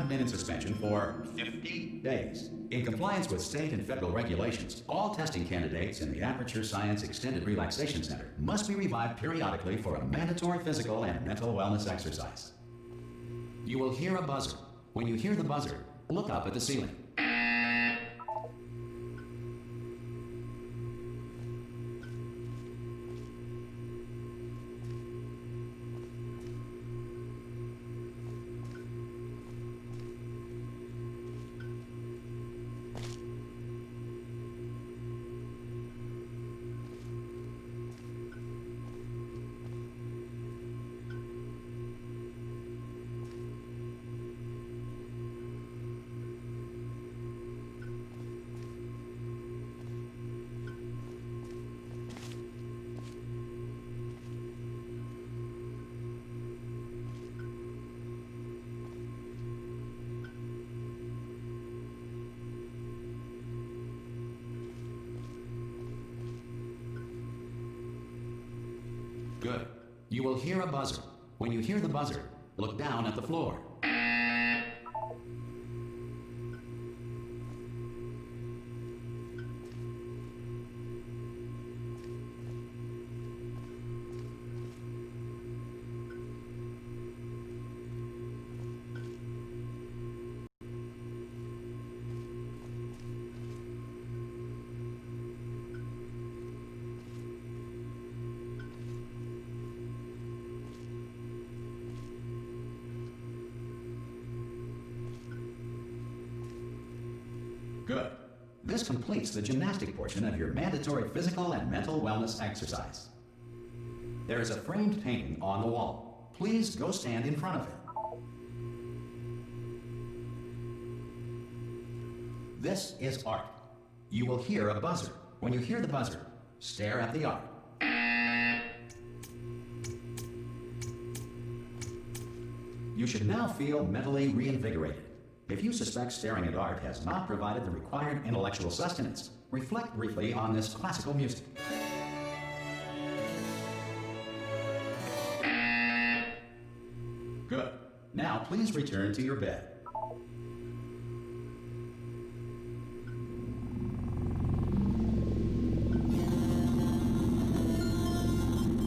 have been in suspension for 50 days. In compliance with state and federal regulations, all testing candidates in the Aperture Science Extended Relaxation Center must be revived periodically for a mandatory physical and mental wellness exercise. You will hear a buzzer. When you hear the buzzer, look up at the ceiling. Good. You will hear a buzzer. When you hear the buzzer, look down at the floor. Good. This completes the gymnastic portion of your mandatory physical and mental wellness exercise. There is a framed painting on the wall. Please go stand in front of it. This is art. You will hear a buzzer. When you hear the buzzer, stare at the art. You should now feel mentally reinvigorated. If you suspect staring at art has not provided the required intellectual sustenance, reflect briefly on this classical music. Good. Now please return to your bed.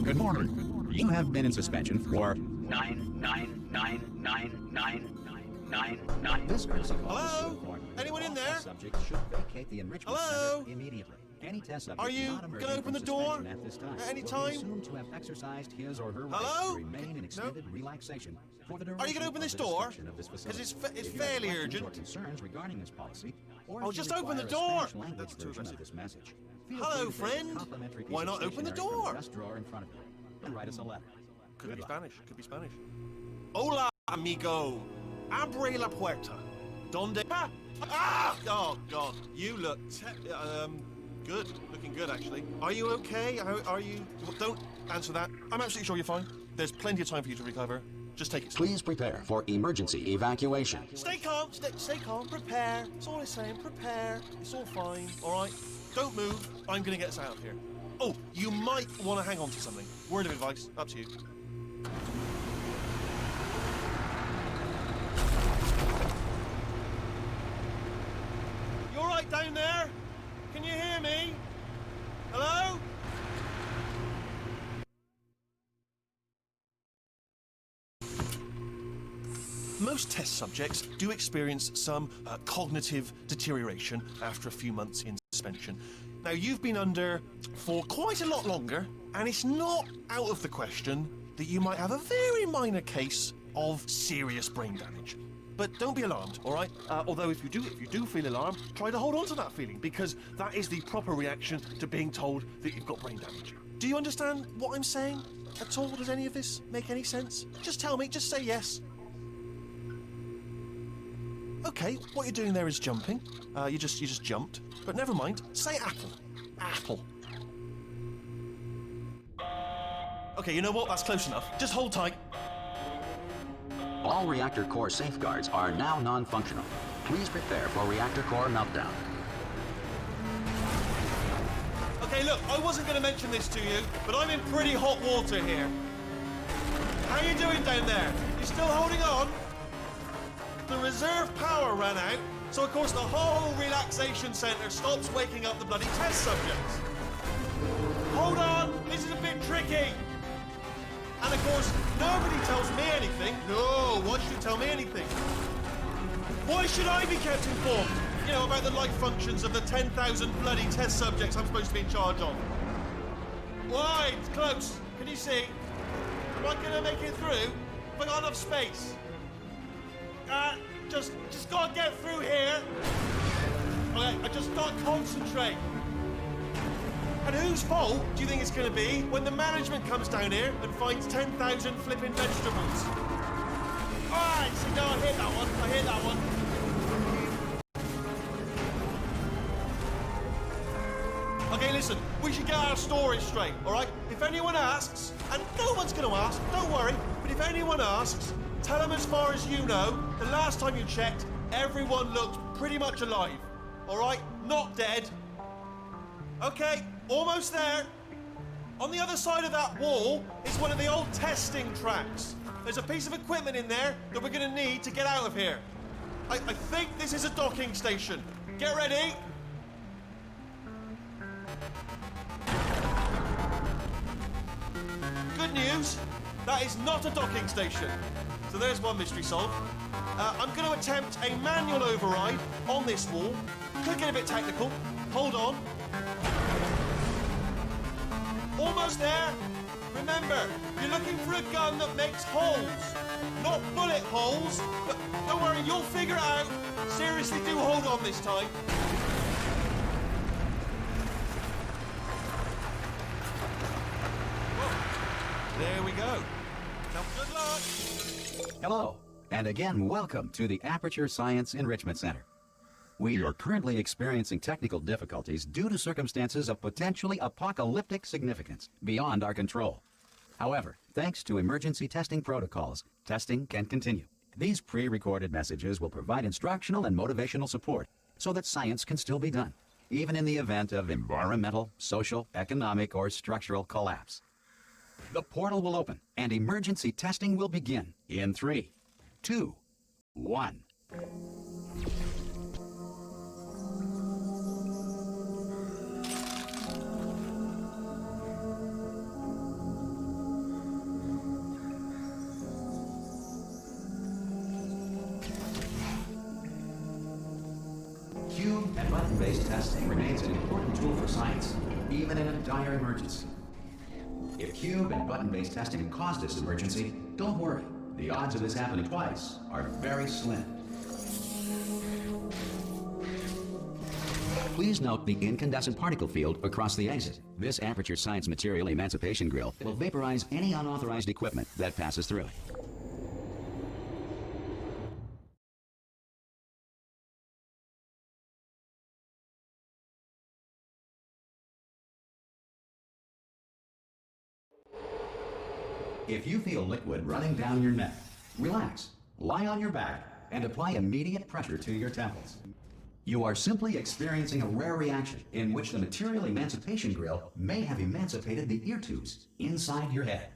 Good morning. You have been in suspension for 9999999. This courtesy call is to inform you that Anyone in all there? test subjects should vacate the enrichment Hello? center immediately. Any test subject Are you not emerging gonna open from the door suspension at this time at any will time? be assumed to have exercised his or her Hello? right to remain in extended relaxation for the duration Are you gonna open of this the door? description of this facility. 'Cause it's If you have fairly questions urgent. or concerns regarding this policy, or Oh, if you just open the require a door. Spanish language That's too version of aggressive. this message, feel Hello, free to take a friend. complimentary piece Why of not open the stationery from door? desk drawer in front of you and write us a letter. Could Good be luck. Spanish. Could be Spanish. Hola, amigo. Abre la puerta. Donde? Ah! Oh God, you look good. Looking good, actually. Are you okay? Are you? Well, don't answer that. I'm absolutely sure you're fine. There's plenty of time for you to recover. Just take it slow. Please prepare for emergency evacuation. Stay calm. Stay calm. Prepare. That's all I'm saying. Prepare. It's all fine. All right. Don't move. I'm gonna get us out of here. Oh, you might want to hang on to something. Word of advice. Up to you. You all right down there? Can you hear me? Hello? Most test subjects do experience some cognitive deterioration after a few months in suspension. Now, you've been under for quite a lot longer, and it's not out of the question that you might have a very minor case of serious brain damage. But don't be alarmed, all right? Although if you do feel alarmed, try to hold on to that feeling, because that is the proper reaction to being told that you've got brain damage. Do you understand what I'm saying at all? Does any of this make any sense? Just tell me, just say yes. Okay, what you're doing there is jumping. You just jumped. But never mind. Say apple. Apple. Okay, you know what? That's close enough. Just hold tight. All reactor core safeguards are now non-functional. Please prepare for reactor core meltdown. Okay, look, I wasn't going to mention this to you, but I'm in pretty hot water here. How you doing down there? You still holding on? the reserve power ran out, so of course the whole relaxation centre stops waking up the bloody test subjects. Hold on, this is a bit tricky. And of course, nobody tells me anything. No, why should you tell me anything? Why should I be kept informed? You know, about the life functions of the 10,000 bloody test subjects I'm supposed to be in charge of. Why? It's close. Can you see? Am I gonna make it through? Have I got enough space? Just gotta get through here. Okay, I just gotta concentrate. And whose fault do you think it's gonna be when the management comes down here and finds 10,000 flipping vegetables? Alright, so no, I hit that one. I hit that one. Okay, listen, we should get our stories straight, alright? If anyone asks, and no one's gonna ask, don't worry, but if anyone asks, tell them as far as you know, the last time you checked, everyone looked pretty much alive, alright? Not dead. Okay, almost there. On the other side of that wall is one of the old testing tracks. There's a piece of equipment in there that we're gonna need to get out of here. I think this is a docking station. Get ready. Good news, that is not a docking station. So there's one mystery solved. I'm going to attempt a manual override on this wall. Could get a bit technical. Hold on. Almost there. Remember, you're looking for a gun that makes holes. Not bullet holes. But don't worry, you'll figure it out. Seriously, do hold on this time. There we go. Now, good luck. Hello, and again, welcome to the Aperture Science Enrichment Center. We are currently experiencing technical difficulties due to circumstances of potentially apocalyptic significance beyond our control. However, thanks to emergency testing protocols, testing can continue. These pre-recorded messages will provide instructional and motivational support so that science can still be done, even in the event of environmental, social, economic, or structural collapse. The portal will open, and emergency testing will begin in 3, 2, 1. Cube and button-based testing remains an important tool for science, even in a dire emergency. If cube and button-based testing caused this emergency, don't worry. The odds of this happening twice are very slim. Please note the incandescent particle field across the exit. This Aperture Science Material Emancipation Grill will vaporize any unauthorized equipment that passes through it. If you feel liquid running down your neck, relax, lie on your back, and apply immediate pressure to your temples. You are simply experiencing a rare reaction in which the Material Emancipation Grill may have emancipated the ear tubes inside your head.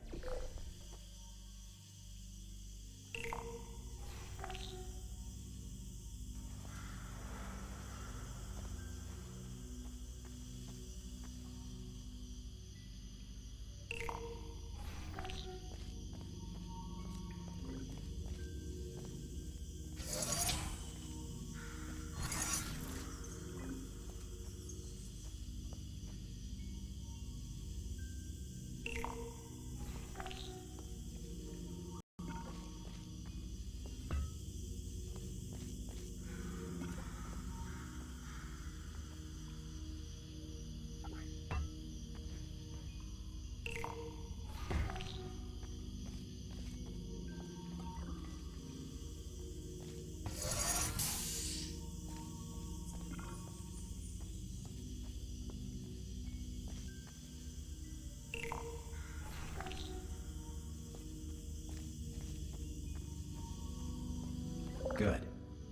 Good.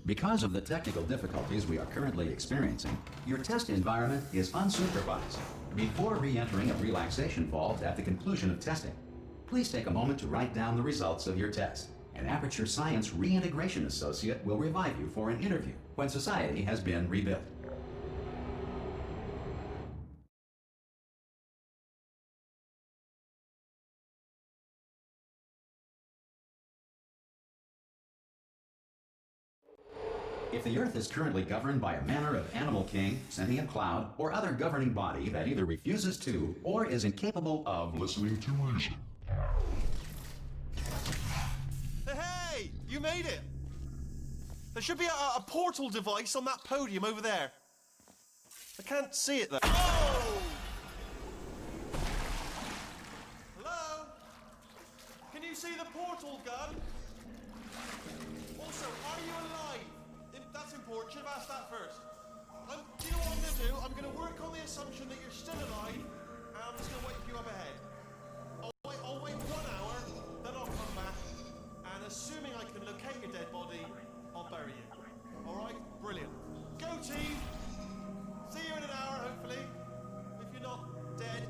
Because of the technical difficulties we are currently experiencing, your test environment is unsupervised. Before re-entering a relaxation vault at the conclusion of testing, please take a moment to write down the results of your test An Aperture Science Reintegration Associate will revive you for an interview when society has been rebuilt. If the Earth is currently governed by a manner of animal king, sentient cloud, or other governing body that either refuses to or is incapable of listening to reason. Hey! You made it! There should be a portal device on that podium over there. I can't see it though. Oh! Hello? Can you see the portal gun? Also, are you alive? That's important. Should have asked that first. Do you know what I'm going to do? I'm going to work on the assumption that you're still alive, and I'm just going to wait for you up ahead. I'll wait 1 hour, then I'll come back, and assuming I can locate your dead body, I'll bury you. Alright? Brilliant. Go team! See you in an hour, hopefully. If you're not dead.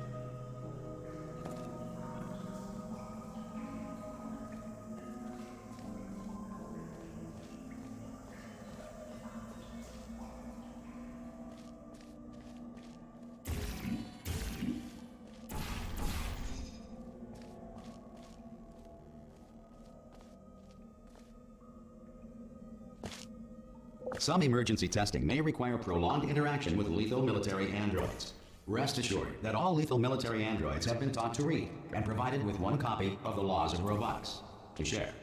Some emergency testing may require prolonged interaction with lethal military androids. Rest assured that all lethal military androids have been taught to read and provided with 1 copy of the Laws of Robotics to share.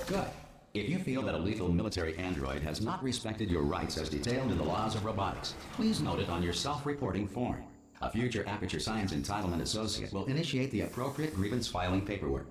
Good. If you feel that a lethal military android has not respected your rights as detailed in the Laws of Robotics, please note it on your self-reporting form. A future Aperture Science Entitlement Associate will initiate the appropriate grievance filing paperwork.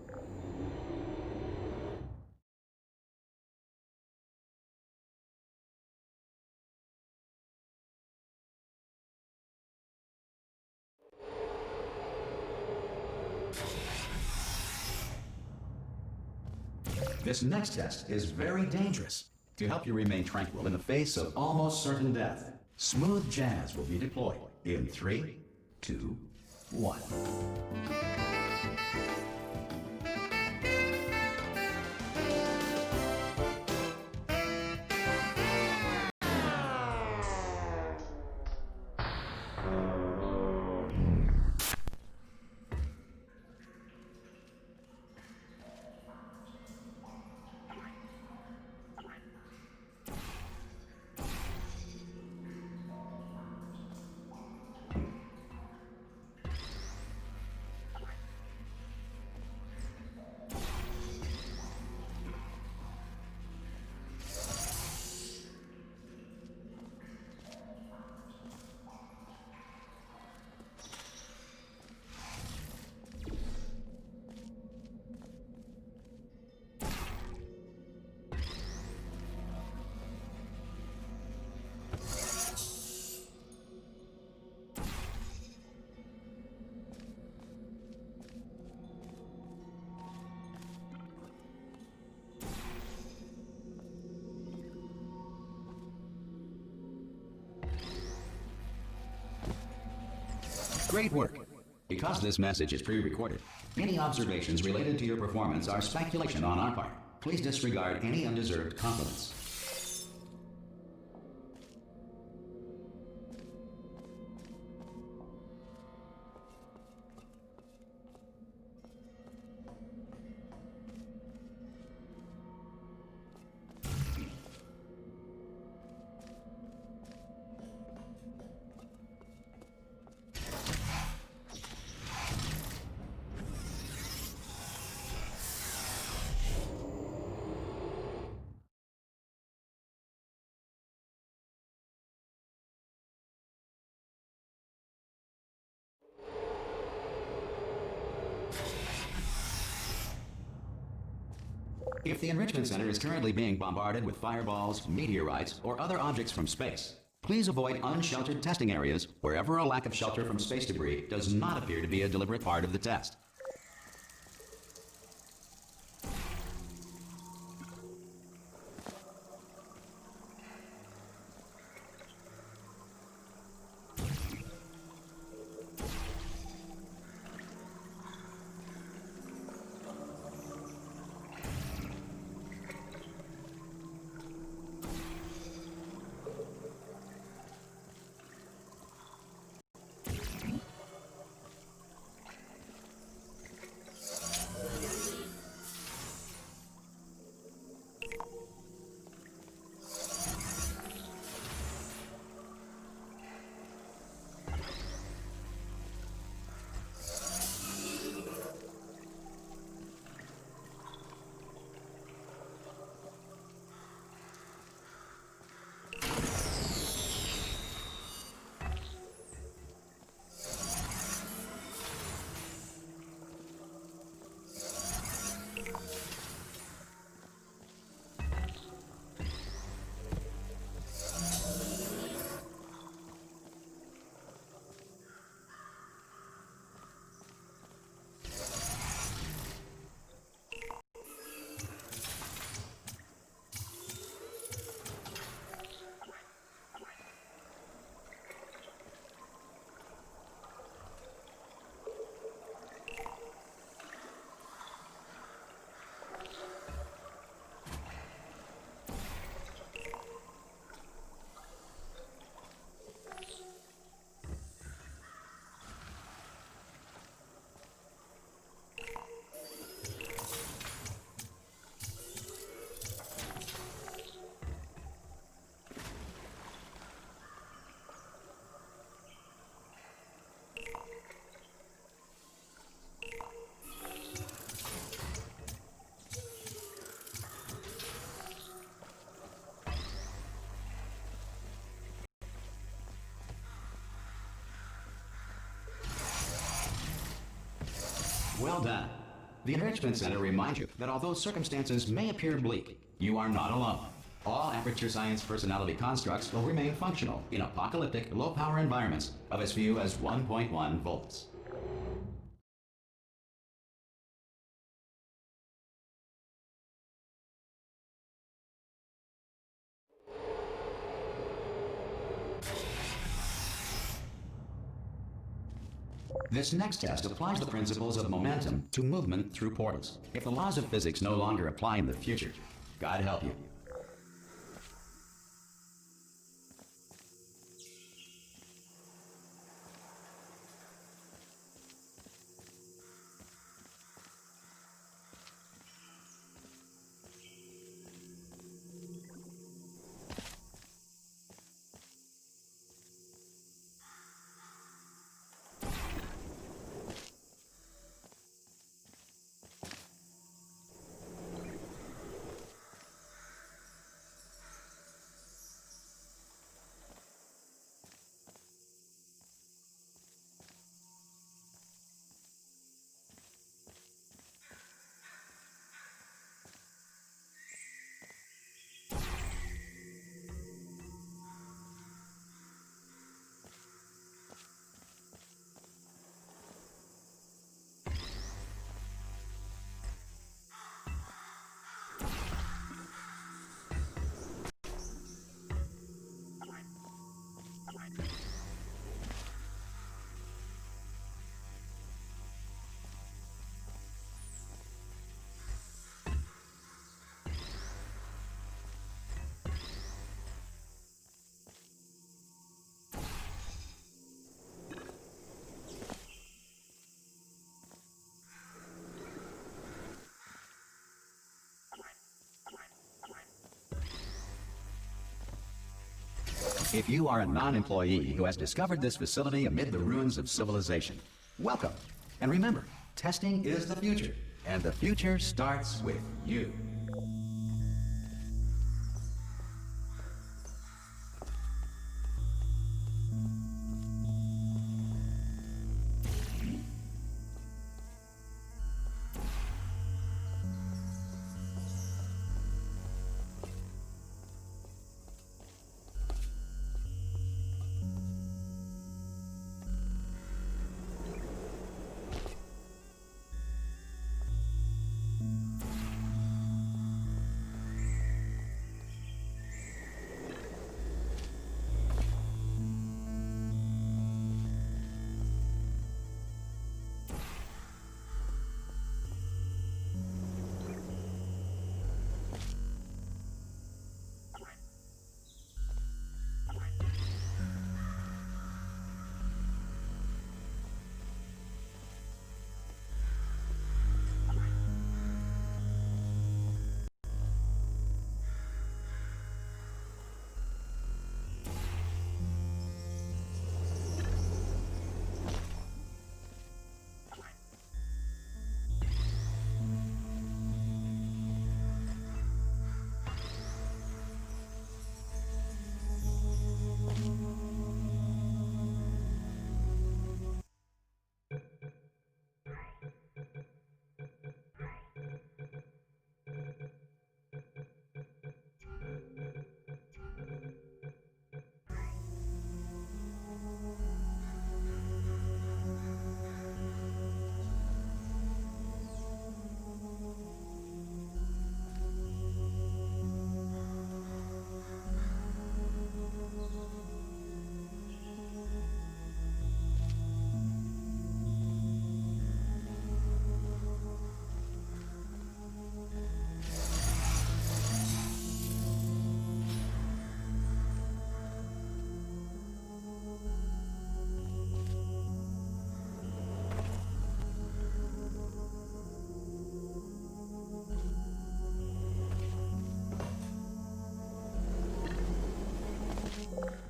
This next test is very dangerous. To help you remain tranquil in the face of almost certain death, smooth jazz will be deployed in 3, 2, 1. Great work. Because this message is pre-recorded, any observations related to your performance are speculation on our part. Please disregard any undeserved compliments. If the Enrichment Center is currently being bombarded with fireballs, meteorites, or other objects from space, please avoid unsheltered testing areas wherever a lack of shelter from space debris does not appear to be a deliberate part of the test. Well done. The Enrichment Center reminds you that although circumstances may appear bleak, you are not alone. All Aperture Science personality constructs will remain functional in apocalyptic, low-power environments of as few as 1.1 volts. This next test applies the principles of momentum to movement through portals. If the laws of physics no longer apply in the future, God help you. If you are a non-employee who has discovered this facility amid the ruins of civilization, welcome. And remember, testing is the future, and the future starts with you.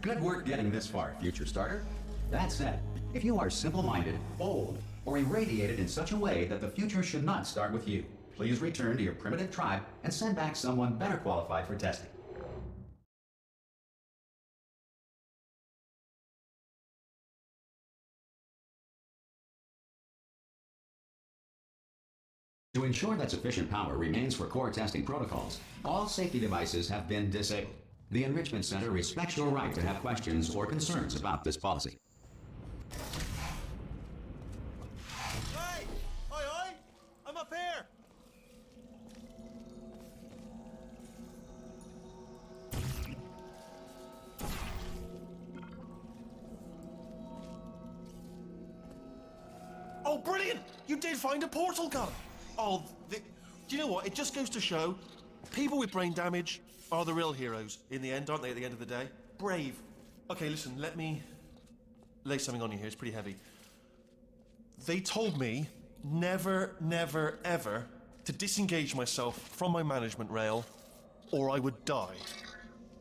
Good work getting this far, future starter. That said, if you are simple-minded, bold, or irradiated in such a way that the future should not start with you, please return to your primitive tribe and send back someone better qualified for testing. To ensure that sufficient power remains for core testing protocols, all safety devices have been disabled. The Enrichment Center respects your right to have questions or concerns about this policy. Hey! Oi, oi! I'm up here! Oh, brilliant! You did find a portal gun! Oh, do you know what? It just goes to show, people with brain damage are the real heroes in the end, aren't they, at the end of the day? Brave. Okay, listen, let me lay something on you here. It's pretty heavy. They told me never, never, ever to disengage myself from my management rail or I would die.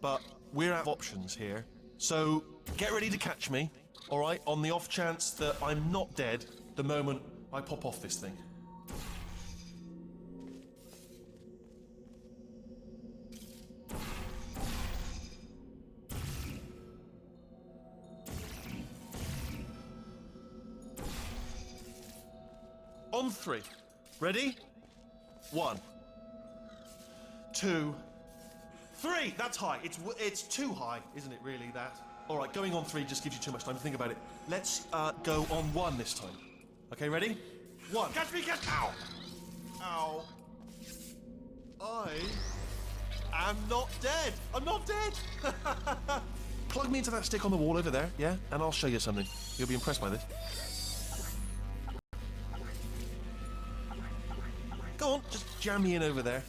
But we're out of options here, so get ready to catch me, all right, on the off chance that I'm not dead the moment I pop off this thing. On 3. Ready? 1, 2, 3. That's high. It's too high, isn't it? Really, that. All right, going on 3 just gives you too much time to think about it. Let's go on 1 this time. Okay, ready? 1. Catch me! Catch! Ow! Ow! I am not dead. I'm not dead. Plug me into that stick on the wall over there, yeah, and I'll show you something. You'll be impressed by this. Go on, just jam me in over there.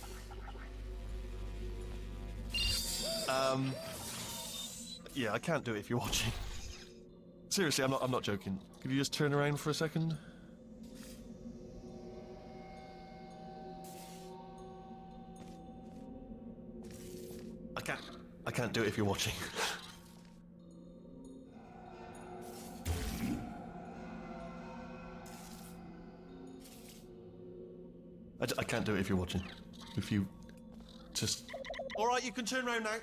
Yeah, I can't do it if you're watching. Seriously, I'm not joking. Could you just turn around for a second? I can't do it if you're watching. I can't do it if you're watching. If you just... All right, you can turn around now.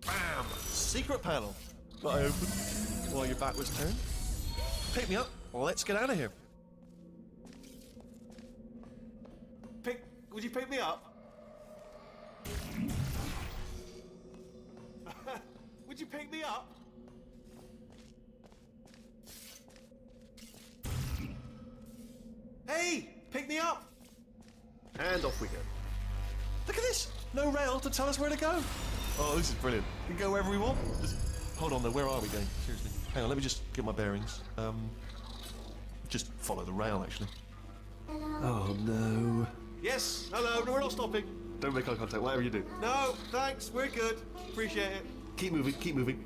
Bam! Secret panel. That I opened while your back was turned. Pick me up. Let's get out of here. Would you pick me up? Would you pick me up? Hey! Pick me up! And off we go. Look at this! No rail to tell us where to go. Oh, this is brilliant. We can go wherever we want. Just hold on though, where are we going? Seriously. Hang on, let me just get my bearings. Just follow the rail, actually. Oh no. Yes, hello, no, we're not stopping. Don't make eye contact, whatever you do. No, thanks, we're good. Appreciate it. Keep moving, keep moving.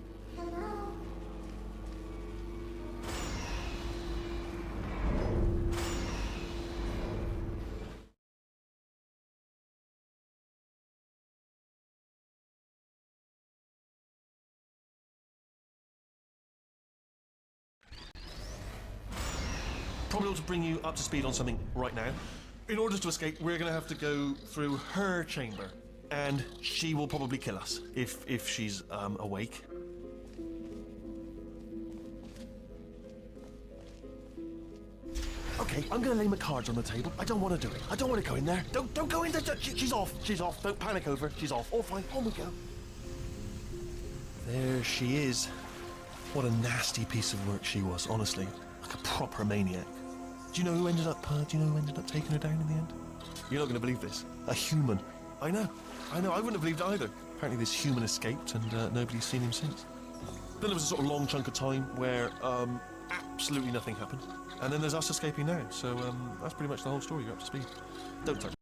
Probably ought to bring you up to speed on something right now. In order to escape, we're going to have to go through her chamber, and she will probably kill us if she's awake. Okay, I'm going to lay my cards on the table. I don't want to do it. I don't want to go in there. Don't go in there. She's off. She's off. Don't panic over. She's off. All fine. On we go. There she is. What a nasty piece of work she was, honestly. Like a proper maniac. Do you know who ended up taking her down in the end? You're not going to believe this. A human. I know. I wouldn't have believed either. Apparently this human escaped and nobody's seen him since. Then there was a sort of long chunk of time where absolutely nothing happened. And then there's us escaping now. So that's pretty much the whole story. You're up to speed. Don't touch